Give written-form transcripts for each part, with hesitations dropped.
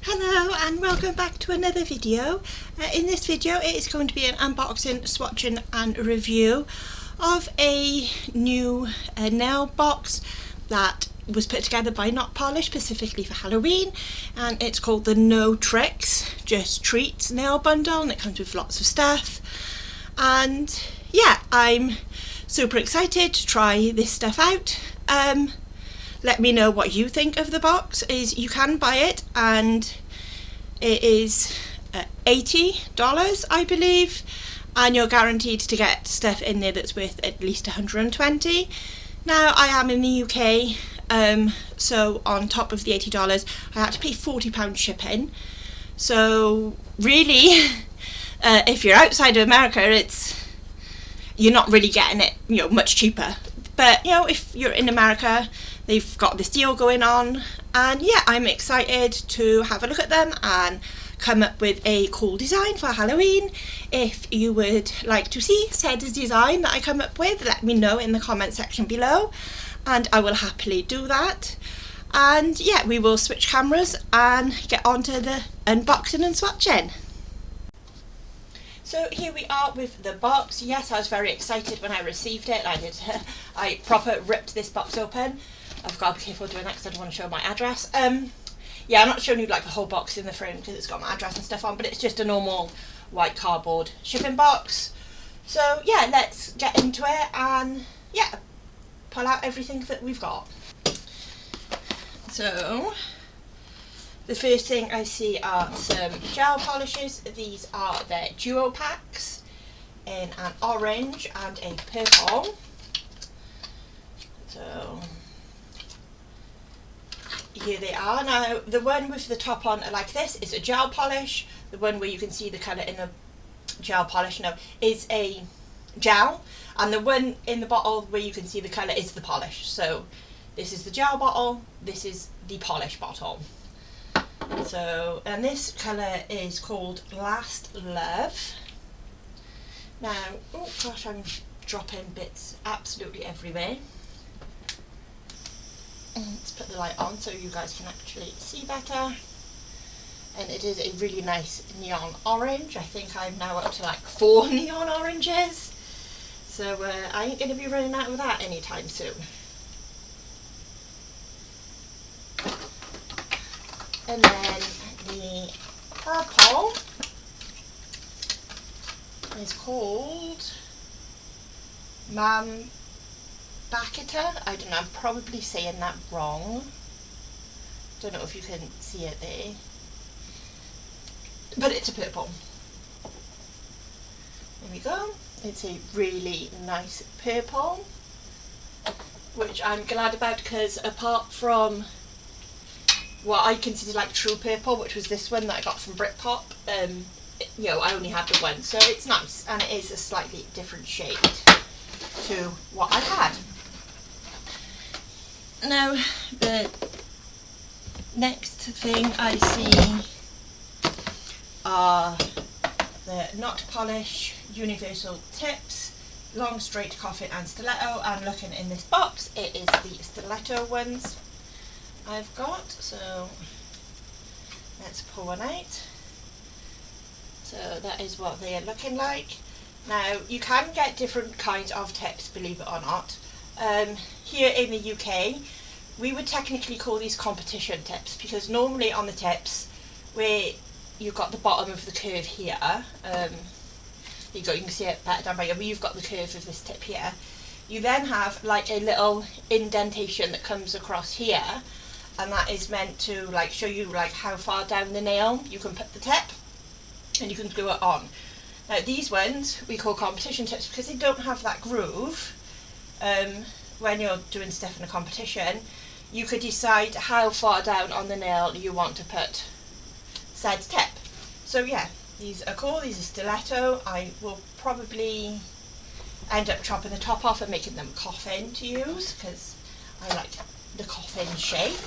Hello and welcome back to another video. In this video it is going to be an unboxing, swatching and review of a new nail box that was put together by Not Polish specifically for Halloween, and it's called the No Tricks Just Treats nail bundle, and it comes with lots of stuff. And yeah, I'm super excited to try this stuff out. Let me know what you think of the box. You can buy it, and it is $80 I believe, and you're guaranteed to get stuff in there that's worth at least 120. Now I am in the UK, so on top of the $80 I had to pay £40 shipping. So really if you're outside of America, you're not really getting it much cheaper. But if you're in America, they've got this deal going on, and yeah, I'm excited to have a look at them and come up with a cool design for Halloween. If you would like to see said design that I come up with, let me know in the comment section below and I will happily do that. And yeah, we will switch cameras and get on to the unboxing and swatching. So here we are with the box. Yes, I was very excited when I received it. I proper ripped this box open. I've got to be careful doing that because I don't want to show my address. Yeah, I'm not showing you like the whole box in the frame because it's got my address and stuff on, but it's just a normal white cardboard shipping box. So yeah, let's get into it and yeah, pull out everything that we've got. So the first thing I see are some gel polishes. These are their duo packs in an orange and a purple. So here they are. Now the one with the top on like this is a gel polish. The one where you can see the colour in the gel polish now is a gel, and the one in the bottle where you can see the colour is the polish. So this is the gel bottle, this is the polish bottle. So, and this colour is called Last Love. Now, oh gosh, I'm dropping bits absolutely everywhere. Let's put the light on so you guys can actually see better. And it is a really nice neon orange. I think I'm now up to like 4 neon oranges. So I ain't going to be running out of that anytime soon. And then the purple is called Bakita. I don't know, I'm probably saying that wrong. Don't know if you can see it there. But it's a purple. There we go. It's a really nice purple, which I'm glad about because apart from what I consider like true purple, which was this one that I got from Britpop, I only had the one, so it's nice, and it is a slightly different shade to what I had. Now the next thing I see are the Not Polish Universal Tips, Long Straight Coffin and Stiletto, and looking in this box it is the stiletto ones I've got, so let's pull one out. So that is what they are looking like. Now you can get different kinds of tips, believe it or not. Here in the UK we would technically call these competition tips, because normally on the tips where you've got the bottom of the curve here, you can see it better down by here, but you've got the curve of this tip here. You then have like a little indentation that comes across here, and that is meant to like show you like how far down the nail you can put the tip, and you can glue it on. Now these ones we call competition tips because they don't have that groove. When you're doing stuff in a competition, you could decide how far down on the nail you want to put said tip. So yeah, these are cool. These are stiletto. I will probably end up chopping the top off and making them coffin to use because I like the coffin shape.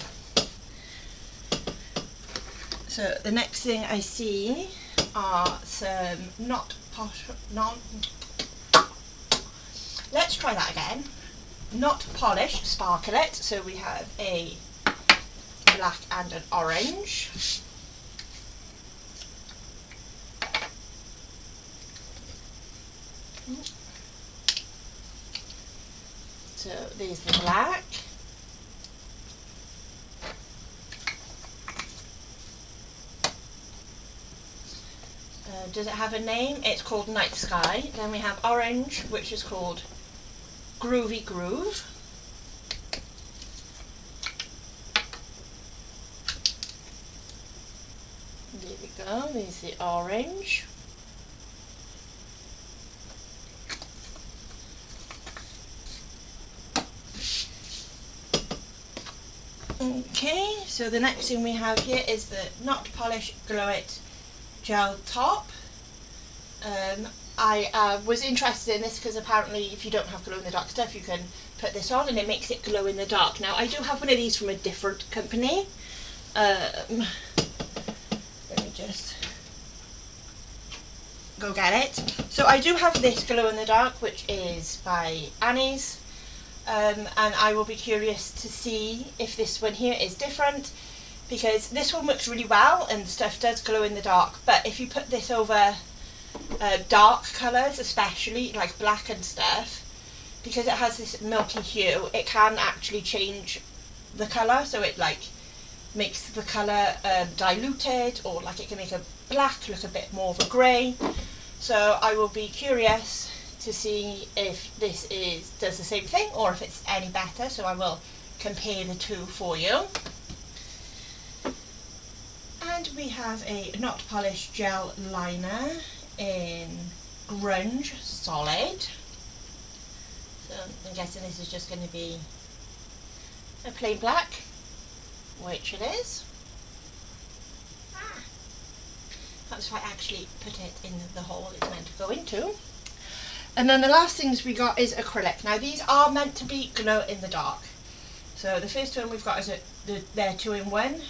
So the next thing I see are some let's try that again. Not Polish Sparklet. So we have a black and an orange. So there's the black. Does it have a name? It's called Night Sky. Then we have orange, which is called Groovy Groove. There we go, there's the orange. Okay, so the next thing we have here is the Not Polish Glow It gel top. I was interested in this because apparently if you don't have glow in the dark stuff you can put this on and it makes it glow in the dark. Now I do have one of these from a different company. Let me just go get it. So I do have this glow in the dark, which is by Annie's, and I will be curious to see if this one here is different, because this one works really well and stuff does glow in the dark, but if you put this over dark colours, especially like black and stuff, because it has this milky hue, it can actually change the colour, so it like makes the colour diluted, or like it can make a black look a bit more of a grey. So I will be curious to see if this does the same thing or if it's any better, so I will compare the two for you. And we have a Not Polish gel liner in Grunge Solid. So I'm guessing this is just going to be a plain black, which it is. That's why I actually put it in the hole it's meant to go into. And then the last things we got is acrylic. Now these are meant to be glow in the dark. So the first one we've got is they're 2-in-1,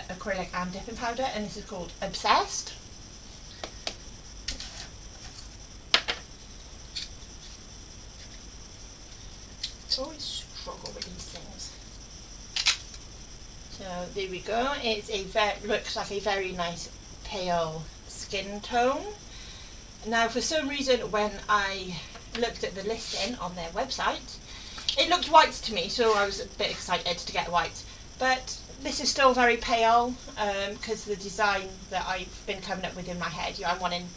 acrylic and dipping powder, and this is called Obsessed. I always struggle with these things. So there we go. It's looks like a very nice pale skin tone. Now for some reason when I looked at the listing on their website, it looked white to me, so I was a bit excited to get white. But this is still very pale, because the design that I've been coming up with in my head, I'm wanting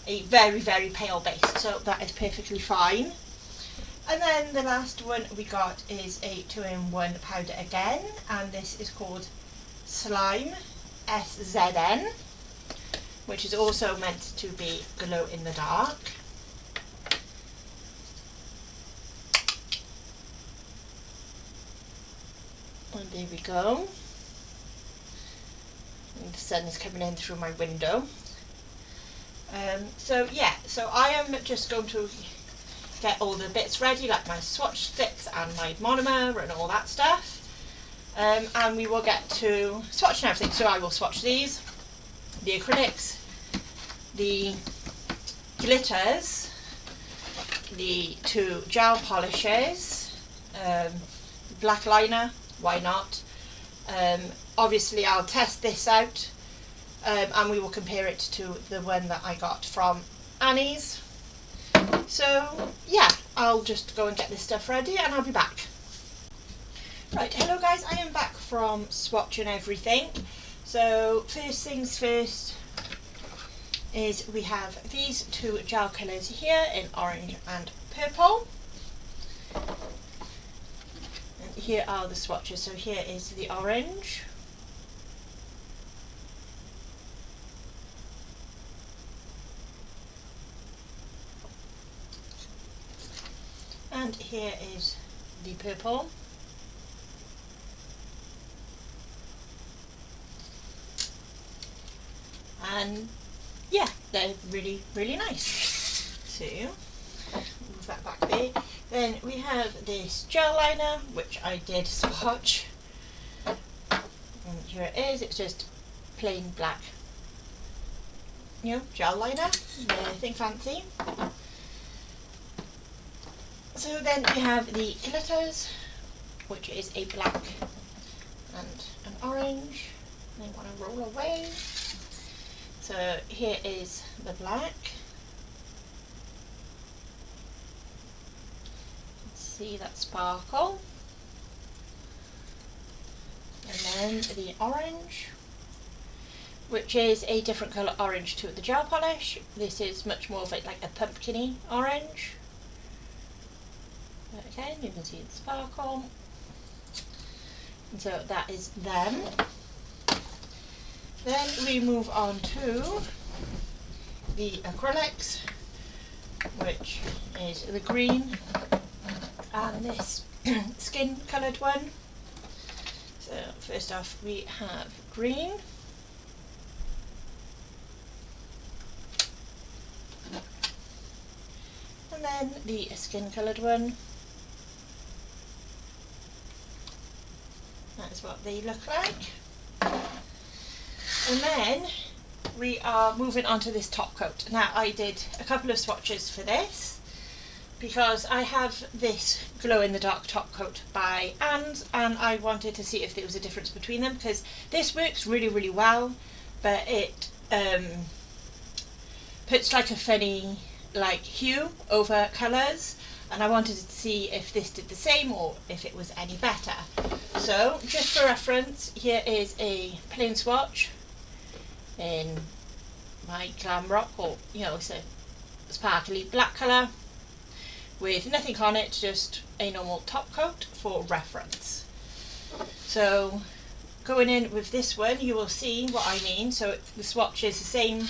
a very, very pale base, so that is perfectly fine. And then the last one we got is a 2-in-1 powder again, and this is called Slime SZN, which is also meant to be glow in the dark. And there we go. And the sun is coming in through my window. So yeah, so I am just going to get all the bits ready, like my swatch sticks and my monomer and all that stuff. And we will get to swatching everything. So I will swatch these, the acrylics, the glitters, the 2 gel polishes, black liner, why not? Obviously I'll test this out, and we will compare it to the one that I got from Annie's. So yeah, I'll just go and get this stuff ready and I'll be back. Right, hello guys, I am back from swatching everything. So first things first is we have these 2 gel colours here in orange and purple. And here are the swatches. So here is the orange. And here is the purple. And yeah, they're really, really nice. So move that back there. Then we have this gel liner, which I did swatch. And here it is. It's just plain black, gel liner. Nothing fancy. So then we have the glitters, which is a black and an orange. And I want to roll away. So here is the black. see that sparkle. And then the orange, which is a different colour orange to the gel polish. This is much more of like a pumpkin-y orange. But again, you can see the sparkle. And so that is them. Then we move on to the acrylics, which is the green and this skin coloured one. So first off we have green. And then the skin coloured one. That's what they look like. And then we are moving on to this top coat. Now I did a couple of swatches for this because I have this glow in the dark top coat by Anne's, and I wanted to see if there was a difference between them, because this works really well, but it puts like a funny like hue over colours, and I wanted to see if this did the same or if it was any better. So just for reference, here is a plain swatch in my Glam Rock, or you know, it's a sparkly black colour with nothing on it, just a normal top coat for reference. So going in with this one, you will see what I mean. So the swatch is the same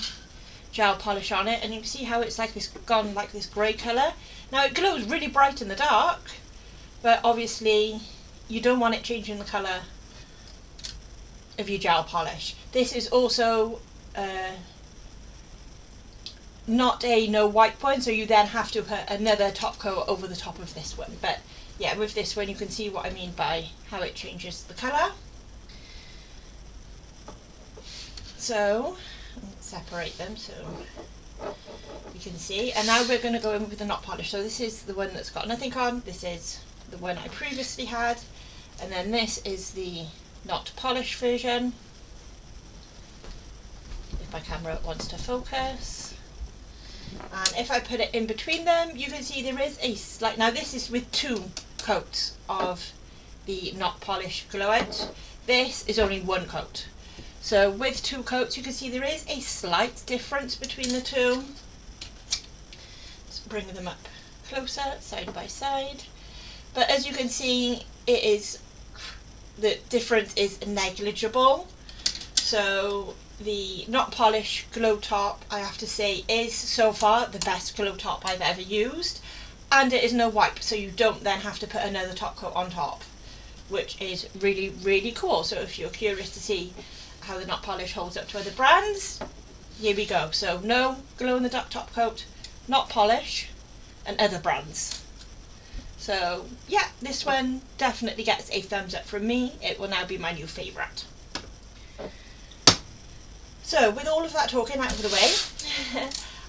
gel polish on it, and you can see how it's like this gone like this grey colour. Now it glows really bright in the dark, but obviously you don't want it changing the colour of your gel polish. This is also not a no wipe point, so you then have to put another top coat over the top of this one. But yeah, with this one you can see what I mean by how it changes the colour. So let's separate them so you can see. And now we're going to go in with the not polish. So this is the one that's got nothing on, this is the one I previously had, and then this is the not polish version, if my camera wants to focus. And if I put it in between them, you can see there is a slight, now this is with 2 coats of the not polish glow out. This is only 1 coat. So with 2 coats you can see there is a slight difference between the two. Let's bring them up closer, side by side. But as you can see, it is, the difference is negligible. So the not polish glow top, I have to say, is so far the best glow top I've ever used, and it is no wipe, so you don't then have to put another top coat on top, which is really cool. So if you're curious to see how the not polish holds up to other brands, here we go. So no glow in the dark top coat, not polish, and other brands. So yeah, this one definitely gets a thumbs up from me. It will now be my new favourite. So with all of that talking out of the way,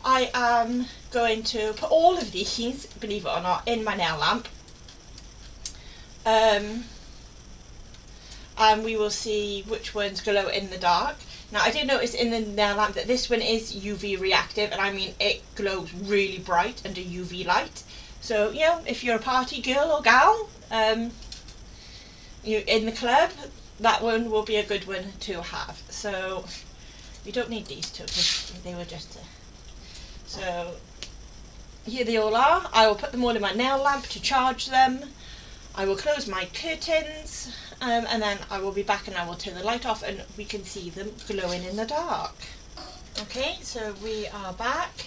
I am going to put all of these, believe it or not, in my nail lamp. And we will see which ones glow in the dark. Now I did notice in the nail lamp that this one is UV reactive, and I mean it glows really bright under UV light. So you know, if you're a party girl or gal, you're in the club, that one will be a good one to have. So you don't need these two because they were just so here they all are. I will put them all in my nail lamp to charge them. I will close my curtains, and then I will be back and I will turn the light off and we can see them glowing in the dark. Okay, so we are back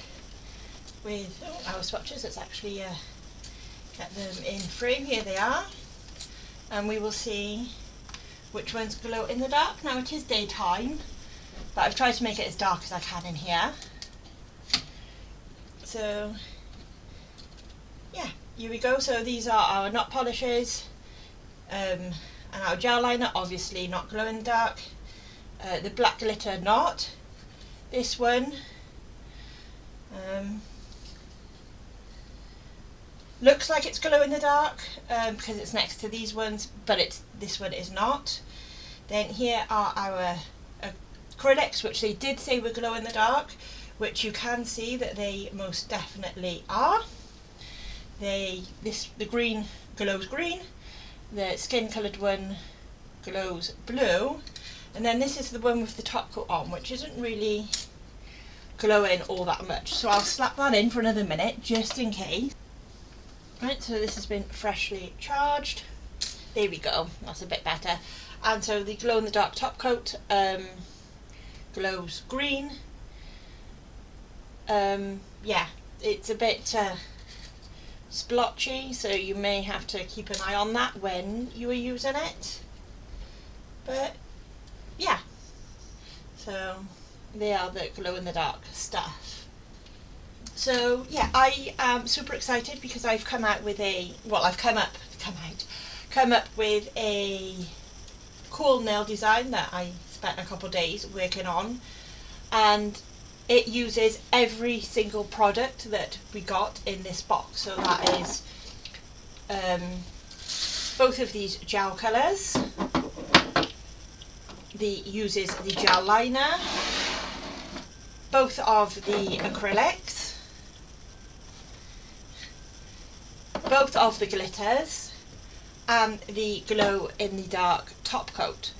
with our swatches. Let's actually get them in frame. Here they are, and we will see which ones glow in the dark. Now it is daytime, but I've tried to make it as dark as I can in here. So yeah, here we go. So these are our not polishes, and our gel liner, obviously not glow in the dark. The black glitter not. This one looks like it's glow in the dark because it's next to these ones, but this one is not. Then here are our acrylics, which they did say were glow in the dark, which you can see that they most definitely are. The green glows green, the skin coloured one glows blue, and then this is the one with the top coat on, which isn't really glowing all that much, so I'll slap that in for another minute just in case. Right, so this has been freshly charged. There we go, that's a bit better. And so the glow in the dark top coat glows green. Yeah, it's a bit splotchy, so you may have to keep an eye on that when you are using it. But yeah, so they are the glow in the dark stuff. So yeah, I am super excited because I've come out with a, well, I've come up with a cool nail design that I spent a couple of days working on, and it uses every single product that we got in this box. So that is both of these gel colours, uses the gel liner, both of the acrylics, both of the glitters, and the glow in the dark top coat.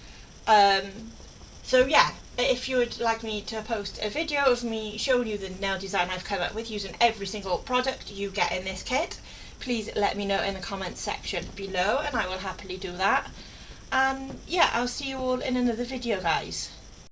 So yeah, if you would like me to post a video of me showing you the nail design I've come up with using every single product you get in this kit, please let me know in the comments section below and I will happily do that. And yeah, I'll see you all in another video, guys.